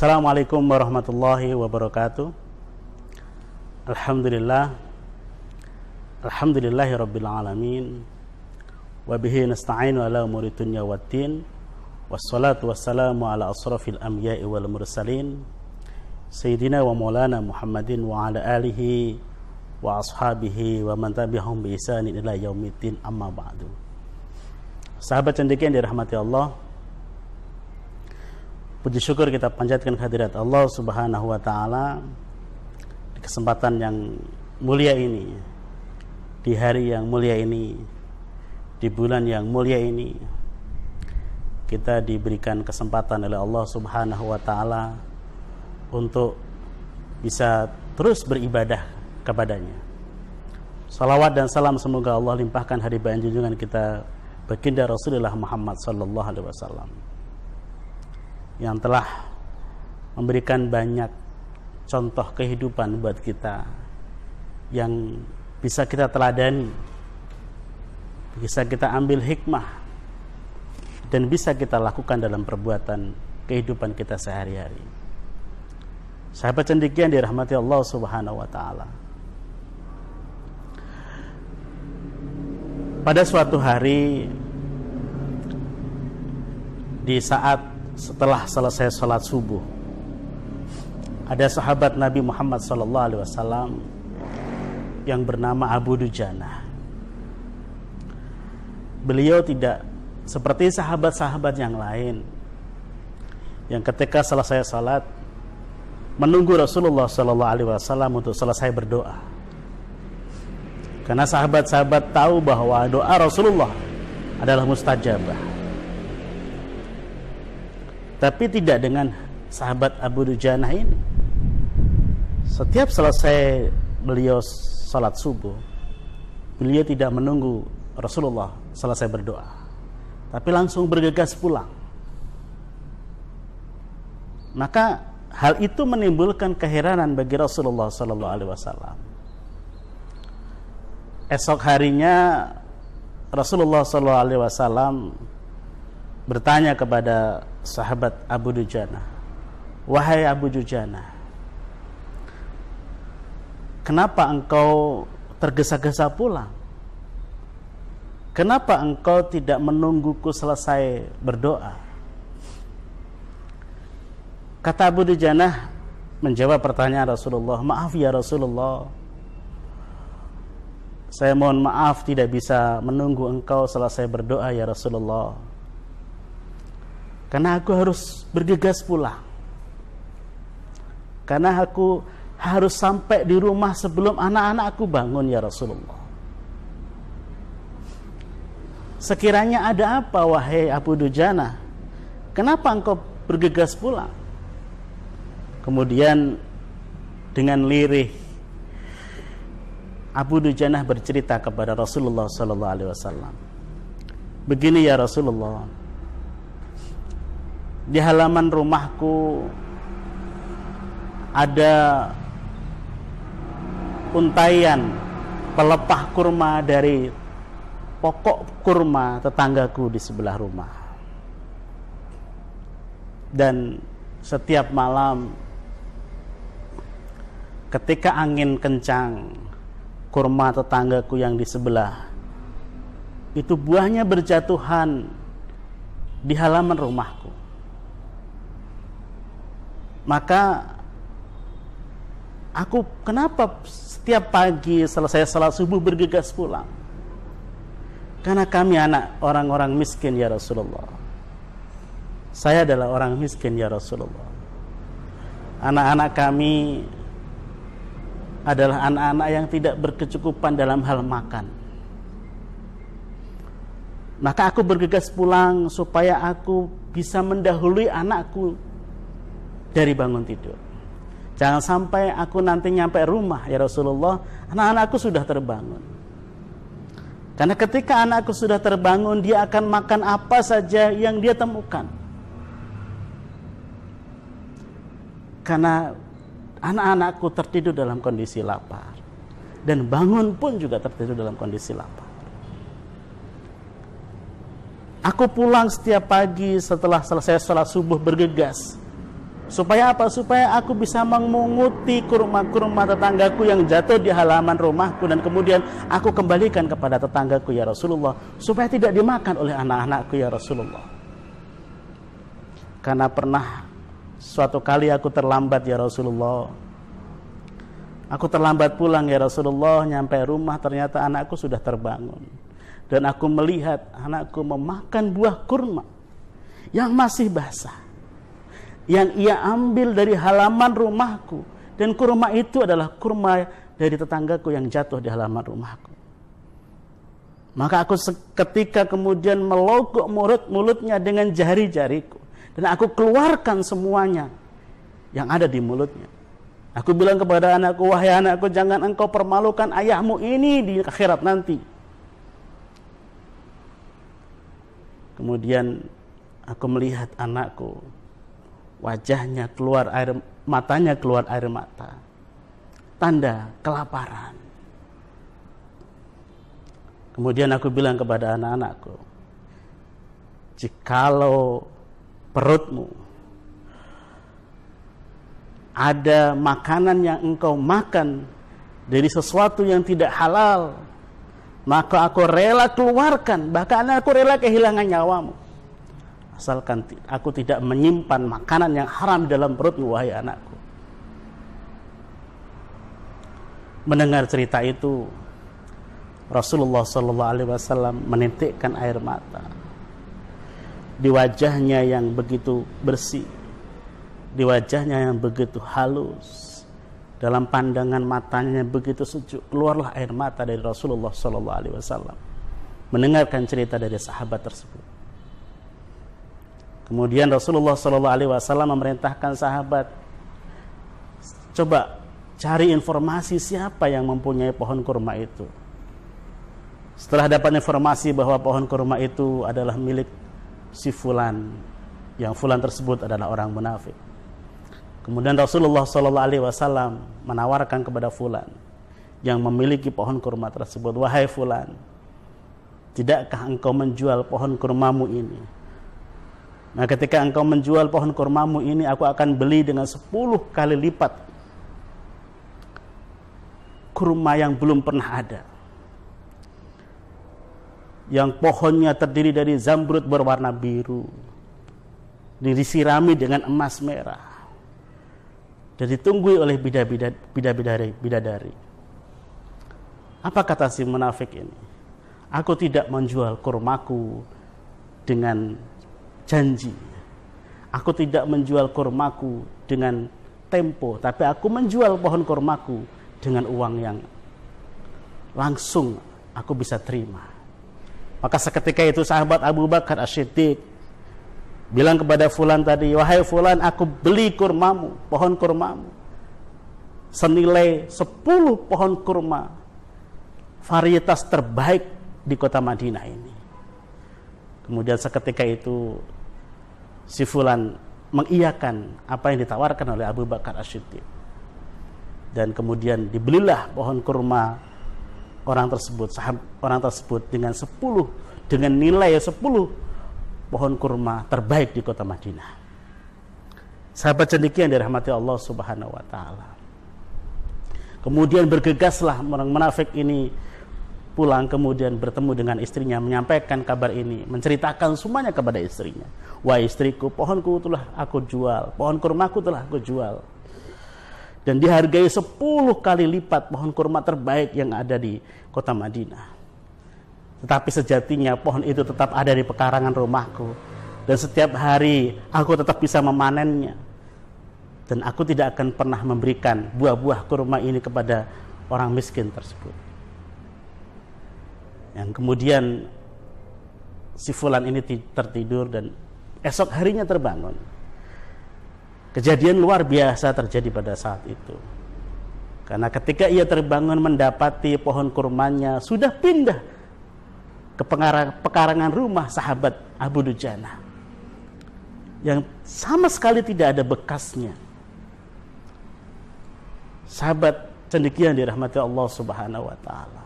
Assalamualaikum warahmatullahi wabarakatuh. Alhamdulillahi rabbil alamin. Wa bihi nasta'inu ala umuri dunya waddin. Wassalatu wassalamu ala asrafil anbiya'i wal mursalin Sayyidina wa maulana Muhammadin wa ala alihi wa ashabihi wa man tabi'ahum bi ihsanin ila yaumiddin, amma ba'du. Sahabat cendekian dirahmati Allah, puji syukur kita panjatkan kehadirat Allah Subhanahu wa taala di kesempatan yang mulia ini, di hari yang mulia ini, di bulan yang mulia ini. Kita diberikan kesempatan oleh Allah Subhanahu wa taala untuk bisa terus beribadah kepadanya. Salawat dan salam semoga Allah limpahkan hari bayan junjungan kita baginda Rasulullah Muhammad sallallahu alaihi wasallam, yang telah memberikan banyak contoh kehidupan buat kita yang bisa kita teladani, bisa kita ambil hikmah, dan bisa kita lakukan dalam perbuatan kehidupan kita sehari-hari. Sahabat cendekian dirahmati Allah Subhanahu wa taala. Pada suatu hari, di saat setelah selesai sholat subuh, ada sahabat Nabi Muhammad SAW yang bernama Abu Dujana. Beliau tidak seperti sahabat-sahabat yang lain yang ketika selesai sholat menunggu Rasulullah SAW untuk selesai berdoa, karena sahabat-sahabat tahu bahwa doa Rasulullah adalah mustajabah. Tapi tidak dengan sahabat Abu Dujana ini. Setiap selesai beliau salat subuh, beliau tidak menunggu Rasulullah selesai berdoa, tapi langsung bergegas pulang. Maka hal itu menimbulkan keheranan bagi Rasulullah SAW. Esok harinya Rasulullah SAW bertanya kepada sahabat Abu Dujana, "Wahai Abu Dujana, kenapa engkau tergesa-gesa pulang? Kenapa engkau tidak menungguku selesai berdoa?" Kata Abu Dujana menjawab pertanyaan Rasulullah, "Maaf ya Rasulullah, saya mohon maaf tidak bisa menunggu engkau selesai berdoa ya Rasulullah, karena aku harus bergegas pulang, karena aku harus sampai di rumah sebelum anak-anakku bangun ya Rasulullah." Sekiranya ada apa wahai Abu Dujana, kenapa engkau bergegas pulang? Kemudian dengan lirih Abu Dujana bercerita kepada Rasulullah SAW, "Begini ya Rasulullah, di halaman rumahku ada untaian pelepah kurma dari pokok kurma tetanggaku di sebelah rumah. Dan setiap malam ketika angin kencang, kurma tetanggaku yang di sebelah itu buahnya berjatuhan di halaman rumahku. Maka aku kenapa setiap pagi selesai salat subuh bergegas pulang? Karena kami anak orang-orang miskin ya Rasulullah. Saya adalah orang miskin ya Rasulullah. Anak-anak kami adalah anak-anak yang tidak berkecukupan dalam hal makan. Maka aku bergegas pulang supaya aku bisa mendahului anakku dari bangun tidur. Jangan sampai aku nanti nyampe rumah ya Rasulullah, anak-anakku sudah terbangun. Karena ketika anakku sudah terbangun, dia akan makan apa saja yang dia temukan. Karena anak-anakku tertidur dalam kondisi lapar, dan bangun pun juga tertidur dalam kondisi lapar. Aku pulang setiap pagi setelah selesai sholat subuh bergegas Supaya apa? Supaya aku bisa memunguti kurma-kurma tetanggaku yang jatuh di halaman rumahku, dan kemudian aku kembalikan kepada tetanggaku ya Rasulullah, supaya tidak dimakan oleh anak-anakku ya Rasulullah. Karena pernah suatu kali aku terlambat ya Rasulullah. Aku terlambat pulang ya Rasulullah, nyampe rumah ternyata anakku sudah terbangun. Dan aku melihat anakku memakan buah kurma yang masih basah, yang ia ambil dari halaman rumahku. Dan kurma itu adalah kurma dari tetanggaku yang jatuh di halaman rumahku. Maka aku seketika kemudian melogok mulutnya dengan jari-jariku, dan aku keluarkan semuanya yang ada di mulutnya. Aku bilang kepada anakku, wahai anakku, jangan engkau permalukan ayahmu ini di akhirat nanti. Kemudian aku melihat anakku, wajahnya keluar air, matanya keluar air mata, tanda kelaparan. Kemudian aku bilang kepada anak-anakku, jikalau perutmu ada makanan yang engkau makan dari sesuatu yang tidak halal, maka aku rela keluarkan, bahkan aku rela kehilangan nyawamu, asalkan aku tidak menyimpan makanan yang haram dalam perutmu, wahai anakku. Mendengar cerita itu, Rasulullah SAW menitikkan air mata di wajahnya yang begitu bersih, di wajahnya yang begitu halus, dalam pandangan matanya begitu sejuk. Keluarlah air mata dari Rasulullah SAW mendengarkan cerita dari sahabat tersebut. Kemudian Rasulullah SAW memerintahkan sahabat, coba cari informasi siapa yang mempunyai pohon kurma itu. Setelah dapat informasi bahwa pohon kurma itu adalah milik si fulan, yang fulan tersebut adalah orang munafik, kemudian Rasulullah SAW menawarkan kepada fulan yang memiliki pohon kurma tersebut, wahai fulan, tidakkah engkau menjual pohon kurmamu ini? Nah, ketika engkau menjual pohon kurmamu ini, aku akan beli dengan 10 kali lipat kurma yang belum pernah ada, yang pohonnya terdiri dari zamrud berwarna biru, disirami dengan emas merah, dan ditunggui oleh bidadari. Apa kata si munafik ini? Aku tidak menjual kurmaku dengan janji, aku tidak menjual kurmaku dengan tempo, tapi aku menjual pohon kurmaku dengan uang yang langsung aku bisa terima. Maka seketika itu sahabat Abu Bakar As-Siddiq bilang kepada fulan tadi, wahai fulan, aku beli kurmamu, pohon kurmamu, senilai 10 pohon kurma varietas terbaik di kota Madinah ini. Kemudian seketika itu si fulan mengiyakan apa yang ditawarkan oleh Abu Bakar As-Siddiq, dan kemudian dibelilah pohon kurma orang tersebut dengan nilai 10 pohon kurma terbaik di kota Madinah. Sahabat cendekia yang dirahmati Allah Subhanahu wa taala. Kemudian bergegaslah orang munafik ini pulang, kemudian bertemu dengan istrinya, menyampaikan kabar ini, menceritakan semuanya kepada istrinya. Wah istriku, pohonku telah aku jual, pohon kurmaku telah aku jual, dan dihargai 10 kali lipat pohon kurma terbaik yang ada di kota Madinah. Tetapi sejatinya pohon itu tetap ada di pekarangan rumahku, dan setiap hari aku tetap bisa memanennya, dan aku tidak akan pernah memberikan buah-buah kurma ini kepada orang miskin tersebut. Yang kemudian si fulan ini tertidur, dan esok harinya terbangun. Kejadian luar biasa terjadi pada saat itu. Karena ketika ia terbangun mendapati pohon kurmanya sudah pindah ke pekarangan rumah sahabat Abu Dujana, yang sama sekali tidak ada bekasnya. Sahabat cendekia yang dirahmati Allah Subhanahu wa taala.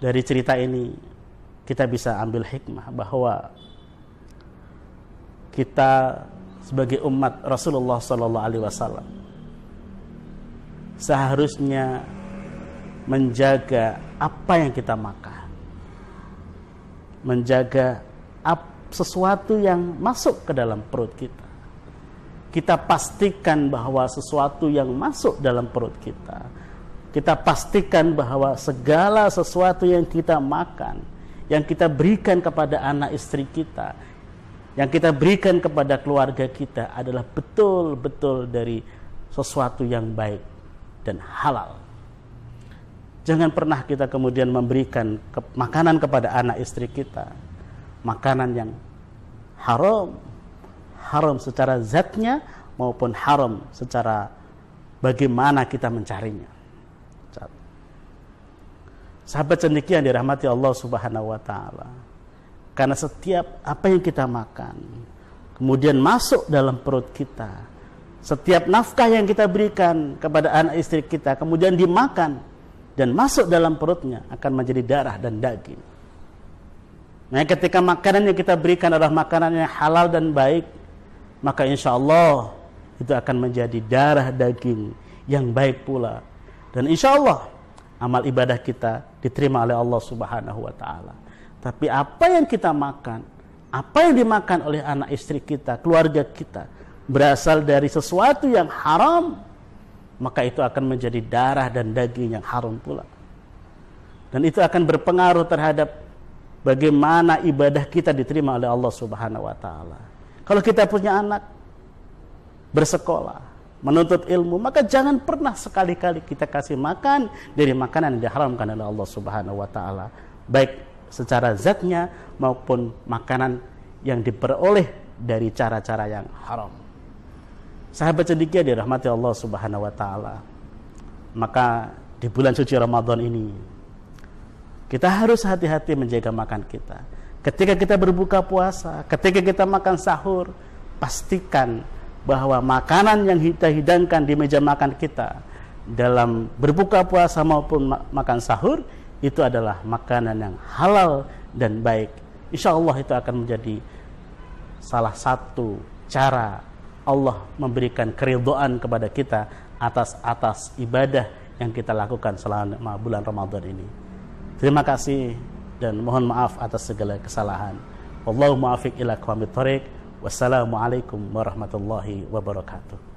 Dari cerita ini kita bisa ambil hikmah bahwa kita sebagai umat Rasulullah sallallahu alaihi wasallam seharusnya menjaga apa yang kita makan, menjaga sesuatu yang masuk ke dalam perut kita. Kita pastikan bahwa sesuatu yang masuk dalam perut kita, kita pastikan bahwa segala sesuatu yang kita makan, yang kita berikan kepada anak istri kita, yang kita berikan kepada keluarga kita adalah betul-betul dari sesuatu yang baik dan halal. Jangan pernah kita kemudian memberikan makanan kepada anak istri kita, makanan yang haram, haram secara zatnya maupun haram secara bagaimana kita mencarinya. Sahabat cendekia yang dirahmati Allah Subhanahu wa taala. Karena setiap apa yang kita makan kemudian masuk dalam perut kita, setiap nafkah yang kita berikan kepada anak istri kita kemudian dimakan dan masuk dalam perutnya akan menjadi darah dan daging. Nah, ketika makanan yang kita berikan adalah makanan yang halal dan baik, maka insya Allah itu akan menjadi darah daging yang baik pula. Dan insya Allah amal ibadah kita diterima oleh Allah Subhanahu wa ta'ala. Tapi apa yang kita makan, apa yang dimakan oleh anak istri kita, keluarga kita, berasal dari sesuatu yang haram, maka itu akan menjadi darah dan daging yang haram pula. Dan itu akan berpengaruh terhadap bagaimana ibadah kita diterima oleh Allah Subhanahu wa ta'ala. Kalau kita punya anak bersekolah, menuntut ilmu, maka jangan pernah sekali-kali kita kasih makan dari makanan yang diharamkan oleh Allah Subhanahu wa ta'ala, baik secara zatnya maupun makanan yang diperoleh dari cara-cara yang haram. Sahabat cendekia dirahmati Allah Subhanahu wa ta'ala, maka di bulan suci Ramadan ini kita harus hati-hati menjaga makan kita. Ketika kita berbuka puasa, ketika kita makan sahur, pastikan bahwa makanan yang kita hidangkan di meja makan kita dalam berbuka puasa maupun makan sahur itu adalah makanan yang halal dan baik. Insya Allah itu akan menjadi salah satu cara Allah memberikan keridhaan kepada kita atas ibadah yang kita lakukan selama bulan Ramadan ini. Terima kasih dan mohon maaf atas segala kesalahan. Wallahu muwaffiq ila aqwamit thoriq. Wassalamualaikum warahmatullahi wabarakatuh.